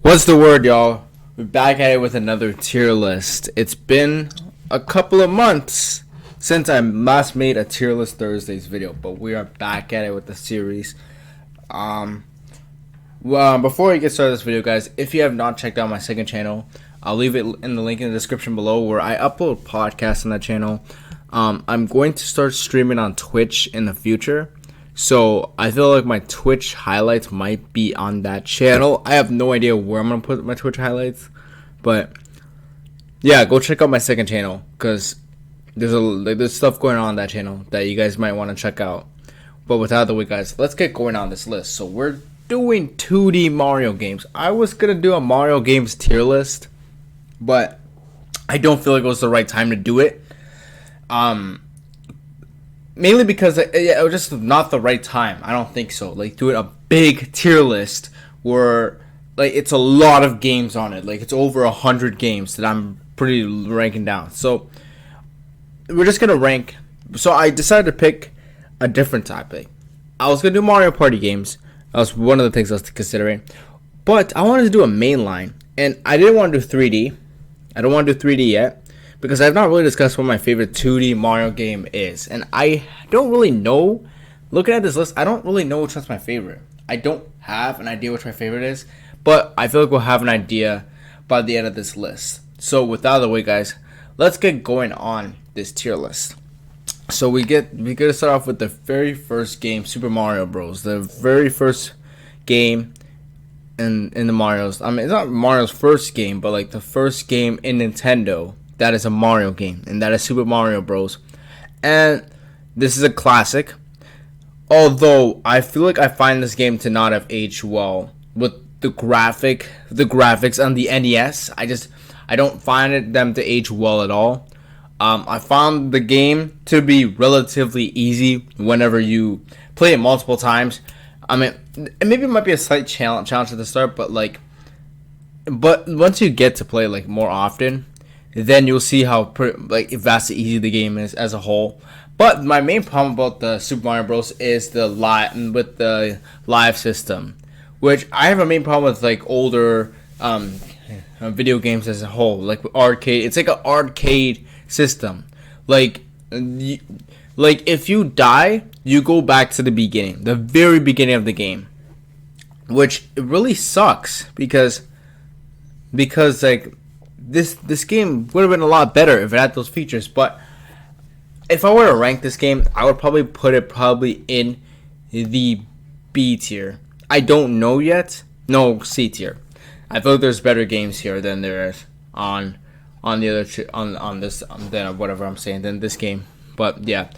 What's the word, y'all? We're back at it with another tier list. It's been a couple of months since I last made a tier list Thursdays video, but we are back at it with the series. Before we get started with this video, guys, if you have not checked out my second channel, I'll leave it in the link in the description below where I upload podcasts on that channel. I'm going to start streaming on Twitch in the future. So I feel like my Twitch highlights might be on that channel. I have no idea where I'm going to put my Twitch highlights. But yeah, go check out my second channel because there's stuff going on that channel that you guys might want to check out. But without the way, guys, let's get going on this list. So we're doing 2D Mario games. I was going to do a Mario games tier list, but I don't feel like it was the right time to do it. Mainly because it was just not the right time. I don't think so. Like, doing a big tier list where, like, it's a lot of games on it. Like, it's over 100 games that I'm pretty ranking down. So, we're just going to rank. So, I decided to pick a different topic. I was going to do Mario Party games. That was one of the things I was considering. But I wanted to do a mainline. And I didn't want to do 3D. I don't want to do 3D yet, because I've not really discussed what my favorite 2D Mario game is. And I don't really know. Looking at this list, I don't really know which one's my favorite. I don't have an idea which my favorite is. But I feel like we'll have an idea by the end of this list. So without the way, guys, let's get going on this tier list. So we gotta start off with the very first game, Super Mario Bros. The very first game in the Mario's. I mean, it's not Mario's first game, but like the first game in Nintendo that is a Mario game, and that is Super Mario Bros. And this is a classic, although I feel like I find this game to not have aged well with the graphics on the NES. I don't find them to age well at all. I found the game to be relatively easy whenever you play it multiple times. I mean, maybe it might be a slight challenge at the start, but once you get to play like more often, then you'll see how vastly easy the game is as a whole. But my main problem about the Super Mario Bros. Is the live system, which I have a main problem with like older video games as a whole, like arcade. It's like an arcade system. Like if you die, you go back to the beginning, the very beginning of the game, which really sucks because like this game would have been a lot better if it had those features. But if I were to rank this game, I would probably put it in the B tier. I don't know yet. No, C tier. I feel like there's better games here than there is on the other on this than whatever I'm saying than this game. But yeah,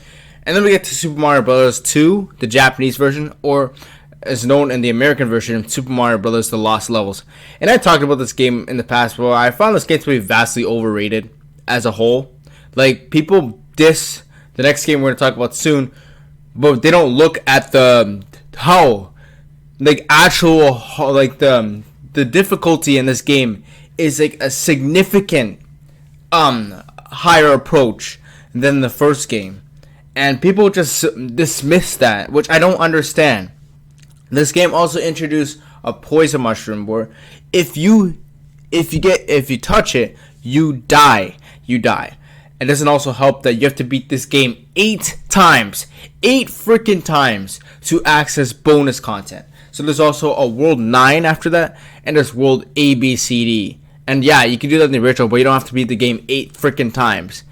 and then we get to Super Mario Bros. 2, the Japanese version, or as known in the American version, Super Mario Bros. The Lost Levels. And I talked about this game in the past, but I found this game to be vastly overrated as a whole. Like, people diss the next game we're going to talk about soon, but they don't look at the difficulty in this game is like a significant higher approach than the first game. And people just dismiss that, which I don't understand. This game also introduced a poison mushroom where if you touch it, you die. It doesn't also help that you have to beat this game 8 freaking times to access bonus content. So there's also a World 9 after that, and there's World A, B, C, D. And yeah, you can do that in the original, but you don't have to beat the game 8 freaking times.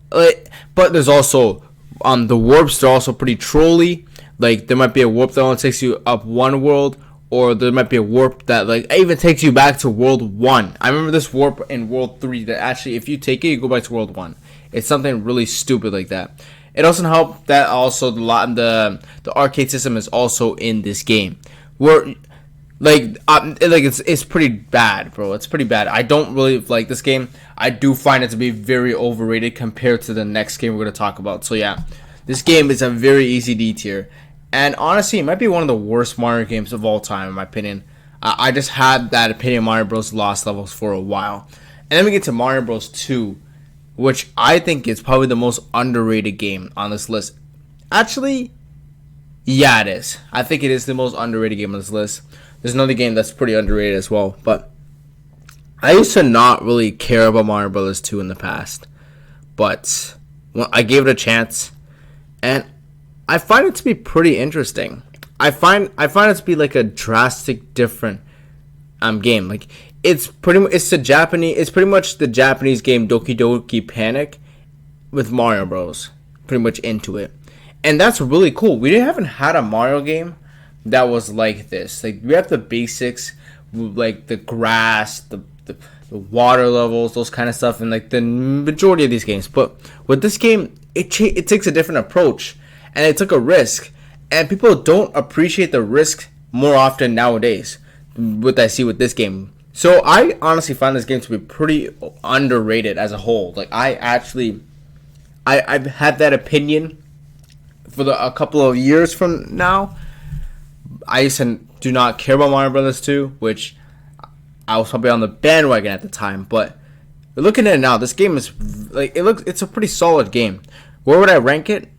But there's also the warps. They're also pretty trolly. Like, there might be a warp that only takes you up one world, or there might be a warp that like even takes you back to World 1. I remember this warp in World 3 that actually, if you take it, you go back to World 1. It's something really stupid like that. It doesn't help that also the arcade system is also in this game, where it's pretty bad, bro. It's pretty bad. I don't really like this game. I do find it to be very overrated compared to the next game we're gonna talk about. So yeah, this game is a very easy D tier. And honestly, it might be one of the worst Mario games of all time, in my opinion. I just had that opinion of Mario Bros. Lost Levels for a while. And then we get to Mario Bros. 2, which I think is probably the most underrated game on this list. Actually, Yeah, it is. I think it is the most underrated game on this list. There's another game that's pretty underrated as well. But I used to not really care about Mario Brothers 2 in the past, but I gave it a chance, and I find it to be pretty interesting. I find it to be like a drastic different game. Like it's pretty much the Japanese game Doki Doki Panic with Mario Bros. Pretty much into it, and that's really cool. We haven't had a Mario game that was like this. Like we have the basics, like the grass, the water levels, those kind of stuff, and like the majority of these games. But with this game, it takes a different approach, and it took a risk, and people don't appreciate the risk more often nowadays. What I see with this game, so I honestly find this game to be pretty underrated as a whole. Like I've had that opinion for a couple of years from now. I used to do not care about Mario Brothers 2, which I was probably on the bandwagon at the time, but looking at it now, this game is like it's a pretty solid game. Where would I rank it?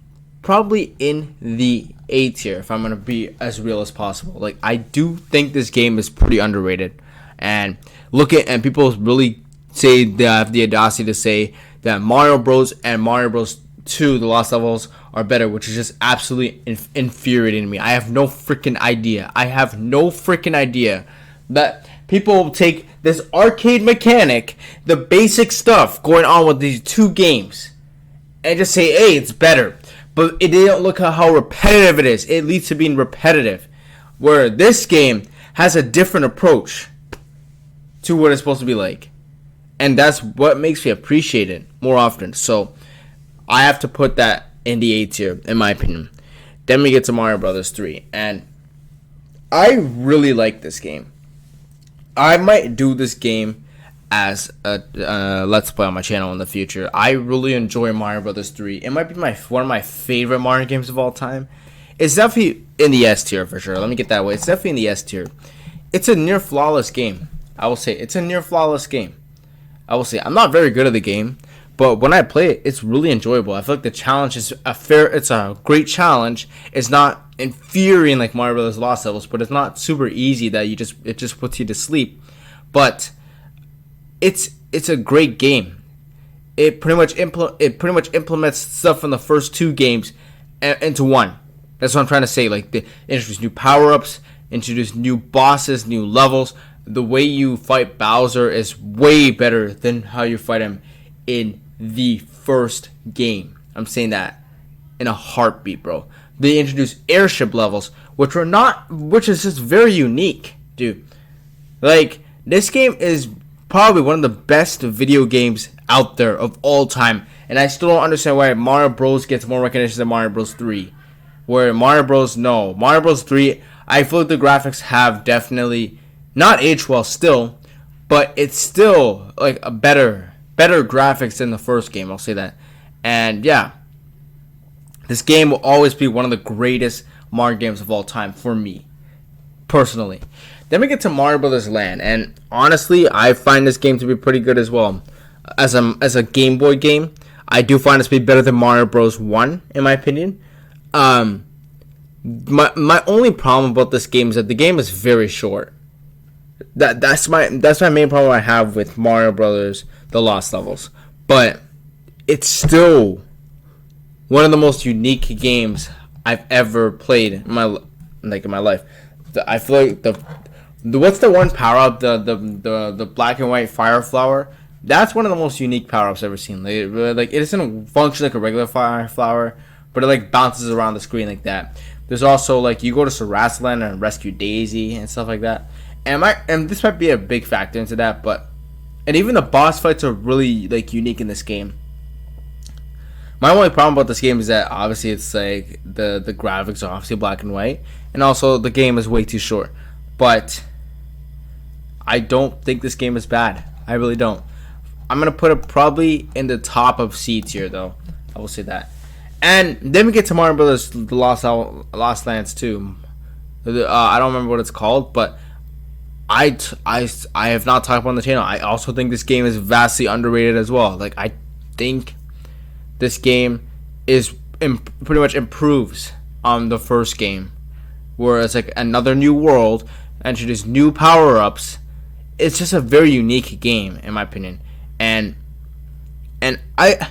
Probably in the A tier if I'm gonna be as real as possible. Like I do think this game is pretty underrated, and people really say they have the audacity to say that Mario Bros and Mario Bros 2, the Lost Levels, are better, which is just absolutely infuriating to me. I have no freaking idea. That people take this arcade mechanic, the basic stuff going on with these two games, and just say, hey, it's better. But they don't look at how repetitive it is. It leads to being repetitive. Where this game has a different approach to what it's supposed to be like. And that's what makes me appreciate it more often. So I have to put that in the A tier, in my opinion. Then we get to Mario Brothers 3. And I really like this game. I might do this game as a Let's Play on my channel in the future. I really enjoy Mario Brothers 3. It might be one of my favorite Mario games of all time. It's definitely in the S tier for sure. Let me get that way. It's definitely in the S tier. It's a near flawless game. I will say it's a near flawless game. I will say I'm not very good at the game, but when I play it, it's really enjoyable. I feel like the challenge is it's a great challenge. It's not infuriating like Mario Brothers Lost Levels, but it's not super easy that it just puts you to sleep. But it's a great game. It pretty much implements stuff from the first two games into one. That's what I'm trying to say. Like they introduce new power-ups, introduce new bosses, new levels. The way you fight Bowser is way better than how you fight him in the first game. I'm saying that in a heartbeat, bro. They introduced airship levels, which is just very unique, dude. Like this game is probably one of the best video games out there of all time, and I still don't understand why Mario Bros gets more recognition than Mario Bros 3. Where Mario Bros 3, I feel like the graphics have definitely not aged well still, but it's still like a better graphics than the first game. I'll say that. And yeah, this game will always be one of the greatest Mario games of all time for me, personally. Then we get to Mario Brothers Land, and honestly, I find this game to be pretty good as well. As a Game Boy game, I do find this to be better than Mario Bros 1, in my opinion. My only problem about this game is that the game is very short. That's my main problem I have with Mario Brothers The Lost Levels. But it's still one of the most unique games I've ever played in my life. I feel like what's the one power up, the black and white fire flower? That's one of the most unique power ups I've ever seen. Like it doesn't function like a regular fire flower, but it like bounces around the screen like that. There's also like you go to Sarasaland and rescue Daisy and stuff like that. And this might be a big factor into that, and even the boss fights are really like unique in this game. My only problem about this game is that obviously it's like the graphics are obviously black and white, and also the game is way too short. But I don't think this game is bad. I really don't. I'm gonna put it probably in the top of C tier though. I will say that. And then we get to Mario Brothers The Lost Lands 2. I don't remember what it's called, but I have not talked about on the channel. I also think this game is vastly underrated as well. Like I think this game is pretty much improves on the first game, where it's like another new world. introduce new power-ups. It's just a very unique game in my opinion. And I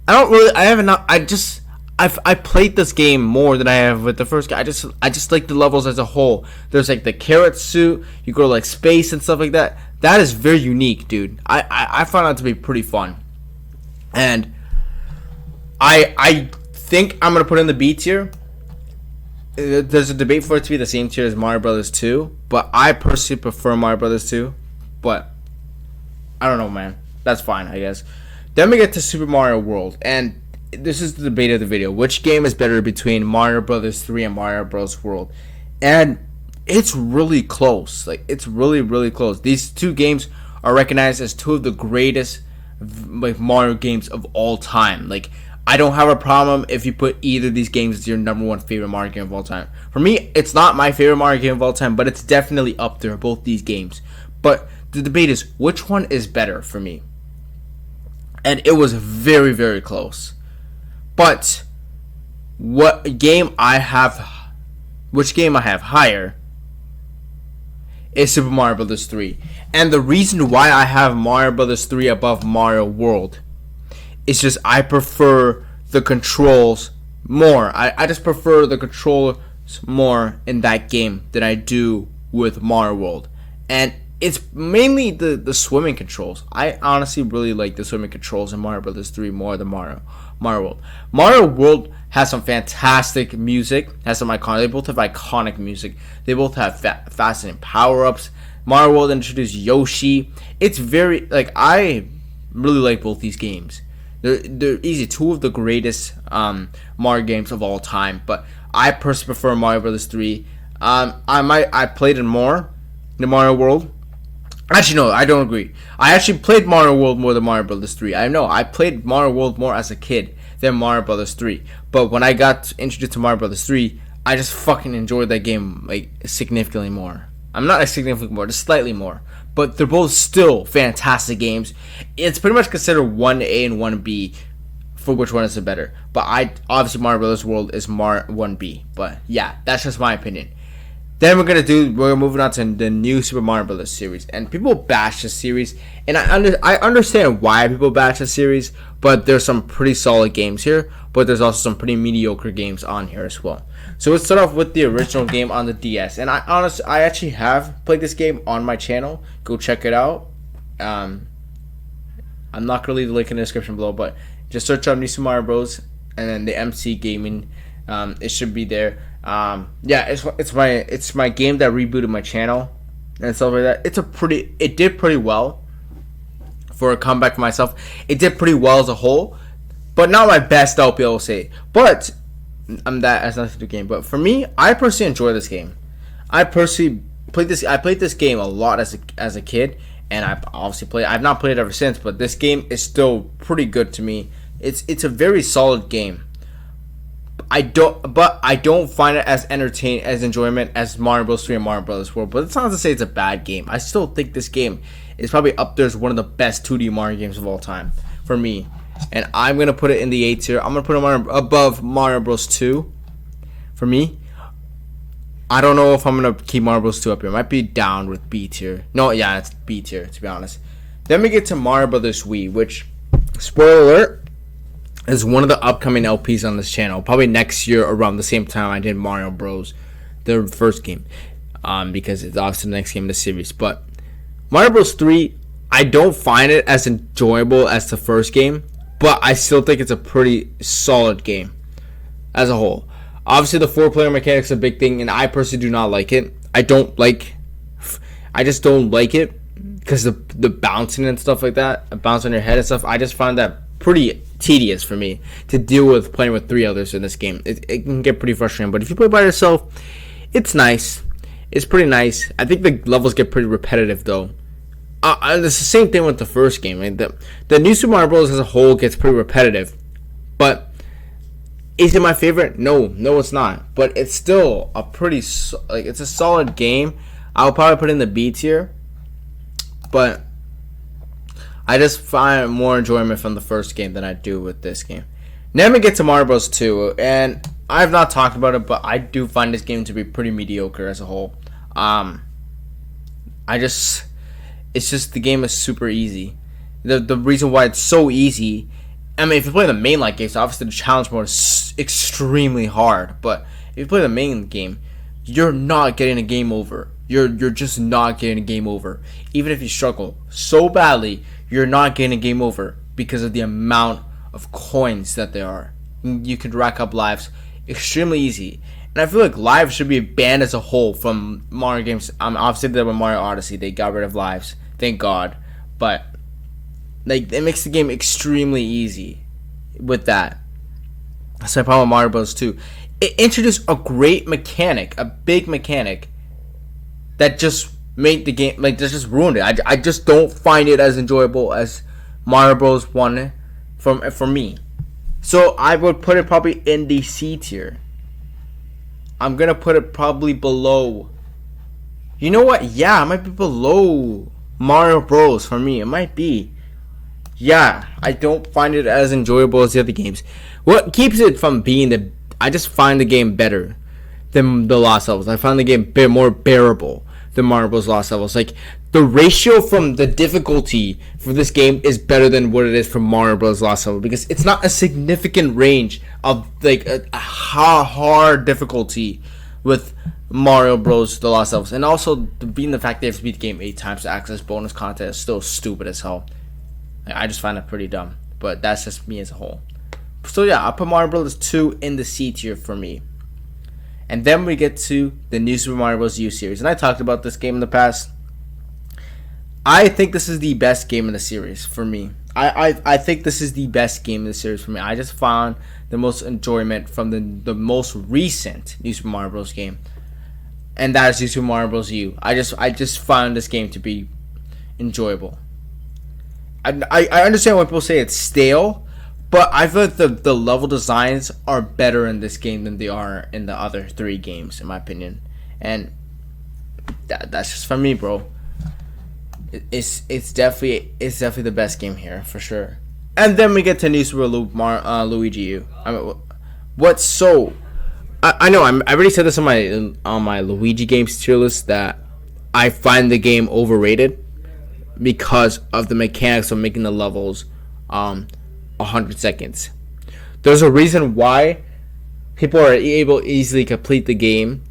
don't really I haven't I just I played this game more than I have with the first game. I just like the levels as a whole. There's like the carrot suit, you go to like space and stuff like that. That is very unique, dude. I found that to be pretty fun. And I think I'm gonna put in the B tier. There's a debate for it to be the same tier as Mario Brothers 2, but I personally prefer Mario Brothers 2. But I don't know, man. That's fine, I guess. Then we get to Super Mario World, and this is the debate of the video. Which game is better between Mario Brothers 3 and Mario Bros. World? And it's really close. Like, it's really, really close. These two games are recognized as two of the greatest like Mario games of all time. Like, I don't have a problem if you put either of these games as your number one favorite Mario game of all time. For me, it's not my favorite Mario game of all time, but it's definitely up there, both these games. But the debate is, which one is better for me? And it was very, very close. But which game I have higher is Super Mario Bros. 3. And the reason why I have Mario Bros. 3 above Mario World is just I prefer the controls more. I just prefer the controls more in that game than I do with Mario World. And it's mainly the swimming controls. I honestly really like the swimming controls in Mario Bros. 3 more than Mario World. Mario World has some fantastic music, has some iconic. They both have iconic music. They both have fascinating power-ups. Mario World introduced Yoshi. It's very I really like both these games. They're easy. Two of the greatest Mario games of all time. But I personally prefer Mario Bros. 3. I played it more than Mario World. Actually, no, I don't agree. I actually played Mario World more than Mario Bros. 3. I know, I played Mario World more as a kid than Mario Bros. 3. But when I got introduced to Mario Bros. 3, I just fucking enjoyed that game, like, significantly more. I'm not significantly more, just slightly more. But they're both still fantastic games. It's pretty much considered 1A and 1B for which one is the better. But obviously Mario Bros. World is 1B. But yeah, that's just my opinion. Then we're moving on to the new Super Mario Bros. Series, and people bash this series, and I understand why people bash this series, but there's some pretty solid games here, but there's also some pretty mediocre games on here as well. So let's start off with the original game on the DS, and I actually have played this game on my channel. Go check it out. I'm not gonna leave the link in the description below, but just search up New Super Mario Bros. And then the MC Gaming. It should be there. Yeah, it's my game that rebooted my channel and stuff like that. It did pretty well for a comeback for myself. It did pretty well as a whole, but not my best, I'll be able to say. But that has nothing to do with the game. But for me, I personally enjoy this game. I personally played this. I played this game a lot as a kid, and I've not played it ever since. But this game is still pretty good to me. It's a very solid game. I don't find it as entertaining, as enjoyment as Mario Bros. 3 and Mario Bros. World. But it's not to say it's a bad game. I still think this game is probably up there as one of the best 2D Mario games of all time for me. And I'm gonna put it in the A tier. I'm gonna put it above Mario Bros. 2 for me. I don't know if I'm gonna keep Mario Bros. 2 up here. It might be down with B tier. No, yeah, it's B tier to be honest. Then we get to Mario Bros. Wii, which, spoiler alert, is one of the upcoming LPs on this channel. Probably next year around the same time I did Mario Bros. The first game. Because it's obviously the next game in the series. But Mario Bros. 3, I don't find it as enjoyable as the first game. But I still think it's a pretty solid game as a whole. Obviously the 4-player mechanic is a big thing, and I personally do not like it. I just don't like it. Because the bouncing and stuff like that. Bounce on your head and stuff. I just find that pretty tedious for me to deal with playing with 3 others in this game. It can get pretty frustrating, but if you play by yourself, it's nice. It's pretty nice. I think the levels get pretty repetitive though. It's the same thing with the first game. Right? The new Super Mario Bros. As a whole gets pretty repetitive, but is it my favorite? No, it's not. But it's still a pretty it's a solid game. I'll probably put it in the B tier, but I just find more enjoyment from the first game than I do with this game. Then we get to Mario Bros. 2, and I have not talked about it, but I do find this game to be pretty mediocre as a whole. I just it's just the game is super easy. The reason why it's so easy, I mean, if you play the mainline games, obviously the challenge mode is extremely hard. But if you play the main game, you're not getting a game over. You're just not getting a game over. Even if you struggle so badly, you're not getting a game over because of the amount of coins that there are. You can rack up lives extremely easy. And I feel like lives should be banned as a whole from Mario games. Obviously, there were Mario Odyssey. They got rid of lives. Thank God. But like, it makes the game extremely easy with that. That's my problem with Mario Bros. 2. It introduced a great mechanic, a big mechanic, that just made the game, like, that just ruined it. I just don't find it as enjoyable as Mario Bros. 1 for me. So I would put it probably in the C tier. I'm gonna put it probably below. You know what? Yeah, it might be below Mario Bros. For me. It might be. Yeah, I don't find it as enjoyable as the other games. What keeps it from being I just find the game better than the Lost Levels. I find the game more bearable than Mario Bros. Lost Levels. Like, the ratio from the difficulty for this game is better than what it is from Mario Bros. Lost Levels, because it's not a significant range of like a hard difficulty with Mario Bros. The Lost Levels. And also, being the fact they have to beat the game 8 times to access bonus content is still stupid as hell. I just find it pretty dumb, but that's just me as a whole. So yeah, I'll put Mario Bros. 2 in the C tier for me. And then we get to the New Super Mario Bros. U series. And I talked about this game in the past. I think this is the best game in the series for me. I think this is the best game in the series for me. I just found the most enjoyment from the most recent New Super Mario Bros. Game. And that is New Super Mario Bros. U. I just found this game to be enjoyable. I understand when people say it's stale, but I feel like the level designs are better in this game than they are in the other 3 games, in my opinion. And that's just for me, bro. It's definitely the best game here, for sure. And then we get to New Super Luigi U. I mean, what's so... I know, I already said this on my Luigi games tier list, that I find the game overrated because of the mechanics of making the levels 100 seconds. There's a reason why people are able to easily complete the game,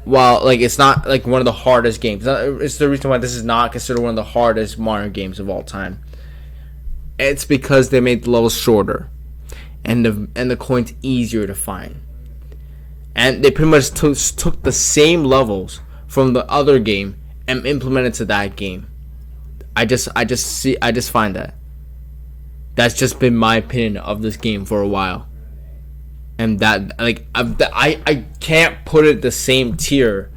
while like it's not like one of the hardest games. It's the reason why this is not considered one of the hardest Mario games of all time. It's because they made the levels shorter and the coins easier to find, and they pretty much took the same levels from the other game and implemented to that game. I just find that that's just been my opinion of this game for a while, and that like I can't put it the same tier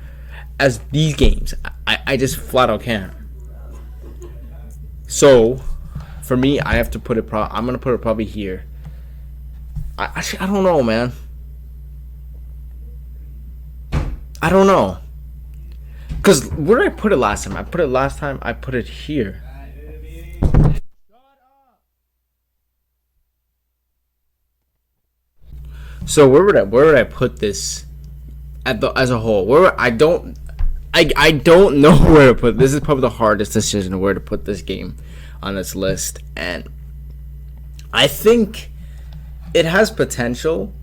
as these games. I just flat out can't. So for me, I have to put it. I'm gonna put it probably here. I don't know, man. I don't know. Because where did I put it last time? I put it here. So where would I put this as a whole? I don't know where to put this. Is probably the hardest decision where to put this game on this list, and I think it has potential.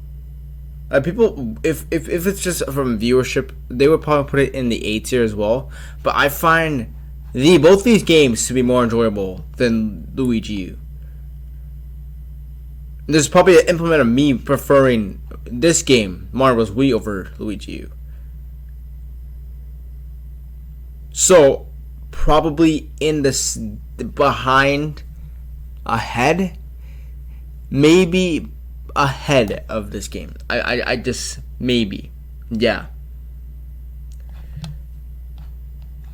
People, if it's just from viewership, they would probably put it in the A tier as well. But I find both these games to be more enjoyable than Luigi U. There's probably an implement of me preferring this game, Mario Bros. Wii, over Luigi U. So probably in this behind, ahead, maybe ahead of this game. I just maybe, yeah.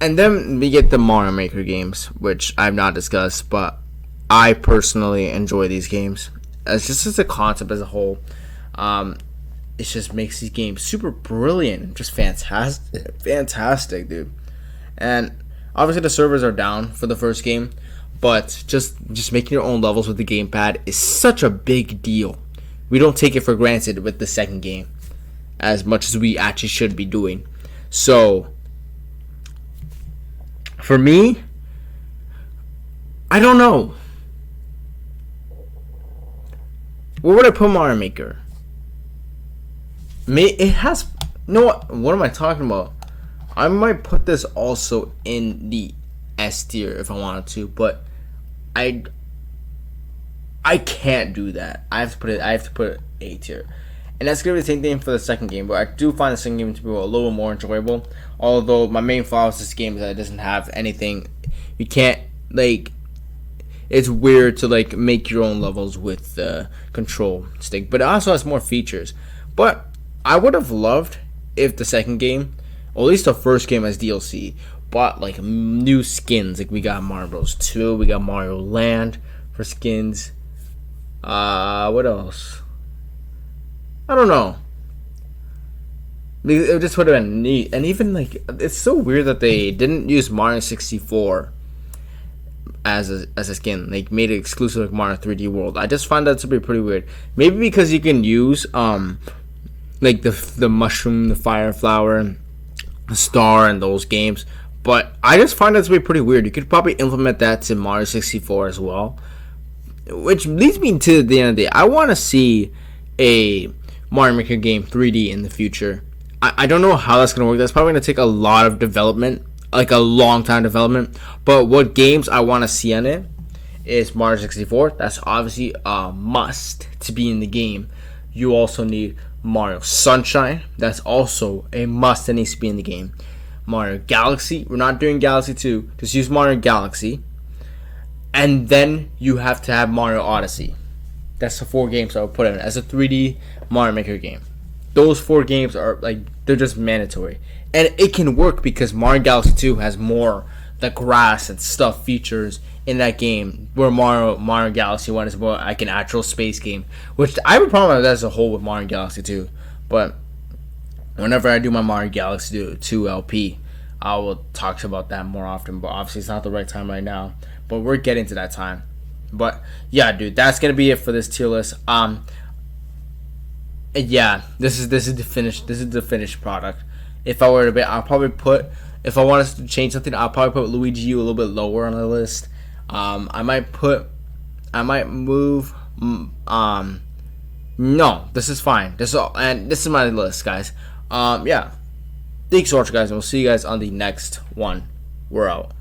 And then we get the Mario Maker games, which I've not discussed, but I personally enjoy these games. It's just as a concept as a whole. It just makes these games super brilliant, just fantastic, dude. And obviously the servers are down for the first game, but just making your own levels with the gamepad is such a big deal. We don't take it for granted with the second game as much as we actually should be doing. So For me, I don't know. Where would I put Mario Maker? It has. No, what am I talking about? I might put this also in the S tier if I wanted to, but I can't do that. I have to put it A tier. And that's gonna be the same thing for the second game, but I do find the second game to be a little more enjoyable. Although my main flaw with this game is that it doesn't have anything. You can't like. It's weird to like make your own levels with the control stick, but it also has more features. But I would have loved if the second game, or at least the first game as DLC, bought like new skins. Like we got Mario Bros 2, we got Mario Land for skins. What else? I don't know. It just would have been neat. And even like, it's so weird that they didn't use Mario 64 as a skin. Like made it exclusive like Mario 3D World. I just find that to be pretty weird. Maybe because you can use like the mushroom, the fire flower, the star, and those games. But I just find that to be pretty weird. You could probably implement that to Mario 64 as well. Which leads me to the end of the day. I want to see a Mario Maker game 3D in the future. I don't know how that's going to work. That's probably going to take a lot of development, like a long time development. But what games I want to see on it is Mario 64. That's obviously a must to be in the game. You also need Mario Sunshine. That's also a must that needs to be in the game. Mario Galaxy. We're not doing Galaxy 2. Just use Mario Galaxy. And then you have to have Mario Odyssey. That's the 4 games I would put in as a 3D Mario Maker game. Those 4 games are like, they're just mandatory. And it can work because Mario Galaxy 2 has more the grass and stuff features in that game, where Mario Galaxy 1 is more like an actual space game, which I have a problem with that as a whole with Mario Galaxy 2. But whenever I do my Mario Galaxy 2 LP, I will talk about that more often. But obviously it's not the right time right now. But we're getting to that time. But yeah, dude, that's gonna be it for this tier list. Yeah, this is the finished product. If I were to I'll probably put, if I wanted to change something, I'll probably put Luigi U a little bit lower on the list. I might move. No, this is fine. This is my list, guys. Yeah. Thanks so much, guys, and we'll see you guys on the next one. We're out.